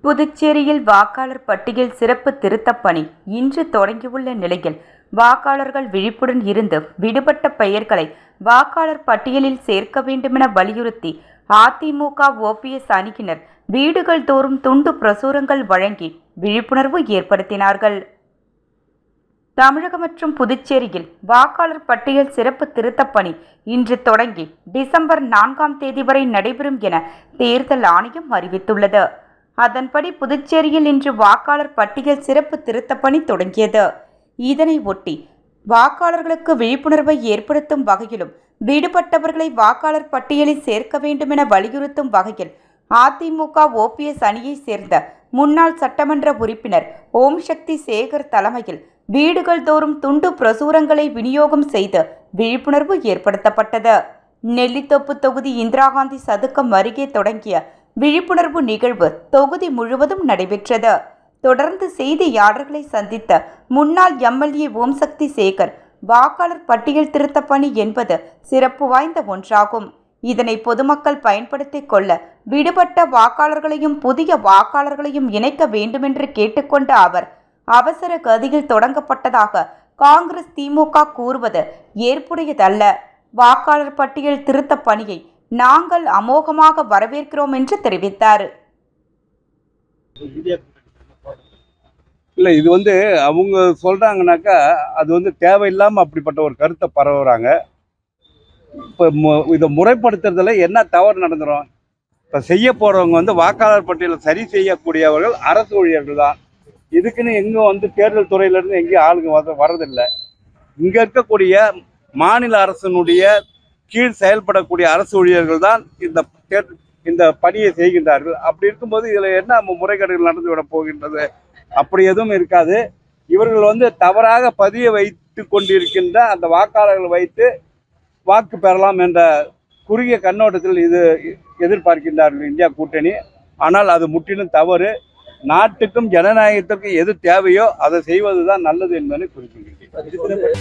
புதுச்சேரியில் வாக்காளர் பட்டியல் சிறப்பு திருத்தப் பணி இன்று தொடங்கியுள்ள நிலையில் வாக்காளர்கள் விழிப்புடன் இருந்து விடுபட்ட பெயர்களை வாக்காளர் பட்டியலில் சேர்க்க வேண்டுமென வலியுறுத்தி அதிமுக ஓபிஎஸ் அணியினர் வீடுகள் தோறும் துண்டு பிரசுரங்கள் வழங்கி விழிப்புணர்வு ஏற்படுத்தினார்கள். தமிழகம் மற்றும் புதுச்சேரியில் வாக்காளர் பட்டியல் சிறப்பு திருத்தப் பணி இன்று தொடங்கி டிசம்பர் 4ஆம் தேதி வரை நடைபெறும் என தேர்தல் ஆணையம் அறிவித்துள்ளது. அதன்படி புதுச்சேரியில் இன்று வாக்காளர் பட்டியல் சிறப்பு திருத்தப் பணி தொடங்கியது. இதனை ஒட்டி வாக்காளர்களுக்கு விழிப்புணர்வை ஏற்படுத்தும் வகையிலும் விடுபட்டவர்களை வாக்காளர் பட்டியலில் சேர்க்க வேண்டும் என வலியுறுத்தும் வகையில் அதிமுக ஓபிஎஸ் அணியை சேர்ந்த முன்னாள் சட்டமன்ற உறுப்பினர் ஓம் சக்தி சேகர் தலைமையில் வீடுகள் தோறும் துண்டு பிரசுரங்களை விநியோகம் செய்து விழிப்புணர்வு ஏற்படுத்தப்பட்டது. நெல்லித்தோப்பு தொகுதி இந்திரா காந்தி சதுக்கம் அருகே தொடங்கிய விழிப்புணர்வு நிகழ்வு தொகுதி முழுவதும் நடைபெற்றது. தொடர்ந்து செய்தியாளர்களை சந்தித்த முன்னாள் எம்எல்ஏ ஓம் சக்தி சேகர், வாக்காளர் பட்டியல் திருத்த பணி என்பது சிறப்பு வாய்ந்த ஒன்றாகும். இதனை பொதுமக்கள் பயன்படுத்திக் கொள்ள விடுபட்ட வாக்காளர்களையும் புதிய வாக்காளர்களையும் இணைக்க வேண்டுமென்று கேட்டுக்கொண்ட அவர், அவசர கதியில் தொடங்கப்பட்டதாக காங்கிரஸ் திமுக கூறுவது ஏற்புடையதல்ல. வாக்காளர் பட்டியல் திருத்த பணியை நாங்கள் அமோகமாக வரவேற்கிறோம் என்று தெரிவித்தார். இல்லை, இது அவங்க சொல்கிறாங்கனாக்கா அது தேவையில்லாமல் அப்படிப்பட்ட ஒரு கருத்தை பரவுறாங்க. இப்போ இதை முறைப்படுத்துறதுல என்ன தவறு நடந்துடும்? இப்போ செய்ய போகிறவங்க வாக்காளர் பட்டியலை சரி செய்யக்கூடியவர்கள் அரசு ஊழியர்கள் தான். இதுக்குன்னு எங்கே தேர்தல் துறையிலேருந்து எங்கேயும் ஆளுங்க வர்றதில்லை. இங்கே இருக்கக்கூடிய மாநில அரசினுடைய கீழ் செயல்படக்கூடிய அரசு ஊழியர்கள் தான் இந்த பணியை செய்கின்றார்கள். அப்படி இருக்கும்போது இதில் என்ன முறைகேடுகள் நடந்துவிட போகின்றது? அப்படி எதுவும் இருக்காது. இவர்கள் தவறாக பதிய வைத்து கொண்டிருக்கின்ற அந்த வாக்காளர்கள் வைத்து வாக்கு பெறலாம் என்ற குறுகிய கண்ணோட்டத்தில் இது எதிர்பார்க்கின்றார்கள் இந்தியா கூட்டணி. ஆனால் அது முற்றிலும் தவறு. நாட்டுக்கும் ஜனநாயகத்திற்கும் எது தேவையோ அதை செய்வது தான் நல்லது என்பதை குறிப்பிடுகிறேன்.